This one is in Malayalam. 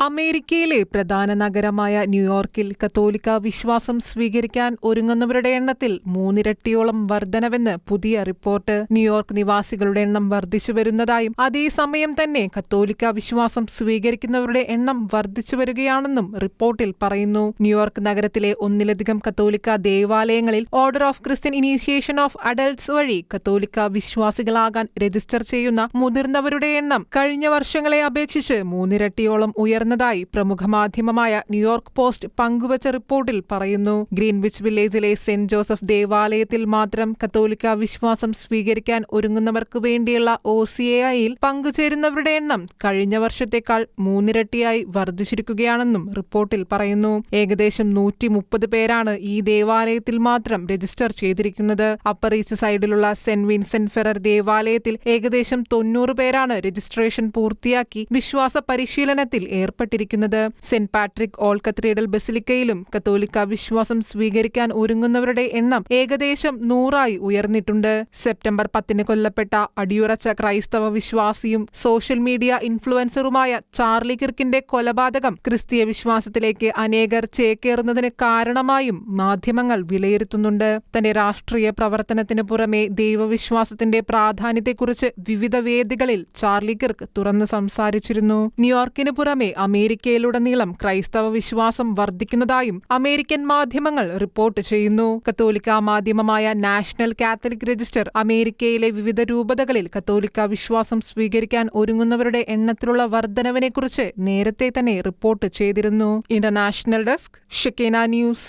അമേരിക്കയിലെ പ്രധാന നഗരമായ ന്യൂയോർക്കിൽ കത്തോലിക്ക വിശ്വാസം സ്വീകരിക്കാൻ ഒരുങ്ങുന്നവരുടെ എണ്ണത്തിൽ മൂന്നിരട്ടിയോളം വർധനവെന്ന് പുതിയ റിപ്പോർട്ട്. ന്യൂയോർക്ക് നിവാസികളുടെ എണ്ണം വർദ്ധിച്ചു വരുന്നതായും അതേസമയം തന്നെ കത്തോലിക്ക വിശ്വാസം സ്വീകരിക്കുന്നവരുടെ എണ്ണം വർദ്ധിച്ചു വരികയാണെന്നും റിപ്പോർട്ടിൽ പറയുന്നു. ന്യൂയോർക്ക് നഗരത്തിലെ ഒന്നിലധികം കത്തോലിക്ക ദേവാലയങ്ങളിൽ order of Christian initiation of adults വഴി കത്തോലിക്ക വിശ്വാസികളാകാൻ രജിസ്റ്റർ ചെയ്യുന്ന മുതിർന്നവരുടെ എണ്ണം കഴിഞ്ഞ വർഷങ്ങളെ അപേക്ഷിച്ച് മൂന്നിരട്ടിയോളം ഉയർന്നതായി പ്രമുഖ മാധ്യമമായ ന്യൂയോർക്ക് പോസ്റ്റ് പങ്കുവച്ച റിപ്പോർട്ടിൽ പറയുന്നു. ഗ്രീൻവിച്ച് വില്ലേജിലെ സെന്റ് ജോസഫ് ദേവാലയത്തിൽ മാത്രം കത്തോലിക്ക വിശ്വാസം സ്വീകരിക്കാൻ ഒരുങ്ങുന്നവർക്ക് വേണ്ടിയുള്ള OCAIയിൽ പങ്കുചേരുന്നവരുടെ എണ്ണം കഴിഞ്ഞ വർഷത്തേക്കാൾ മൂന്നിരട്ടിയായി വർദ്ധിച്ചിരിക്കുകയാണെന്നും റിപ്പോർട്ടിൽ പറയുന്നു. ഏകദേശം 130 പേരാണ് ഈ ദേവാലയത്തിൽ മാത്രം രജിസ്റ്റർ ചെയ്തിരിക്കുന്നത്. അപ്പർ ഈസ്റ്റ് സൈഡിലുള്ള സെന്റ് വിൻസെന്റ് ഫെറർ ദേവാലയത്തിൽ ഏകദേശം 90 പേരാണ് രജിസ്ട്രേഷൻ പൂർത്തിയാക്കി വിശ്വാസ പരിശീലനത്തിൽ ഏർപ്പെട്ടിരിക്കുന്നത്. സെന്റ് പാട്രിക് ഓൾ കത്തീഡ്രൽ ബസിലിക്കയിലും കത്തോലിക്ക വിശ്വാസം സ്വീകരിക്കാൻ ഒരുങ്ങുന്നവരുടെ എണ്ണം ഏകദേശം 100ആയി ഉയർന്നിട്ടുണ്ട്. സെപ്റ്റംബർ 10 കൊല്ലപ്പെട്ട അടിയുറച്ച ക്രൈസ്തവ വിശ്വാസിയും സോഷ്യൽ മീഡിയ ഇൻഫ്ലുവൻസറുമായ ചാർലി കിർക്കിന്റെ കൊലപാതകം ക്രിസ്തീയ വിശ്വാസത്തിലേക്ക് അനേകർ ചേക്കേറുന്നതിന് കാരണമായും മാധ്യമങ്ങൾ വിലയിരുത്തുന്നുണ്ട്. തന്റെ രാഷ്ട്രീയ പ്രവർത്തനത്തിന് പുറമെ ദൈവവിശ്വാസത്തിന്റെ പ്രാധാന്യത്തെക്കുറിച്ച് വിവിധ വേദികളിൽ ചാർലി കിർക്ക് തുറന്ന് സംസാരിച്ചിരുന്നു. ന്യൂയോർക്കിന് പുറമെ അമേരിക്കയിലുടനീളം ക്രൈസ്തവ വിശ്വാസം വർദ്ധിക്കുന്നതായും അമേരിക്കൻ മാധ്യമങ്ങൾ റിപ്പോർട്ട് ചെയ്യുന്നു. കത്തോലിക്ക മാധ്യമമായ നാഷണൽ കാത്തലിക് രജിസ്റ്റർ അമേരിക്കയിലെ വിവിധ രൂപതകളിൽ കത്തോലിക്ക വിശ്വാസം സ്വീകരിക്കാൻ ഒരുങ്ങുന്നവരുടെ എണ്ണത്തിലുള്ള വർധനവിനെക്കുറിച്ച് നേരത്തെ തന്നെ റിപ്പോർട്ട് ചെയ്തിരുന്നു. International desk, Shekinah news.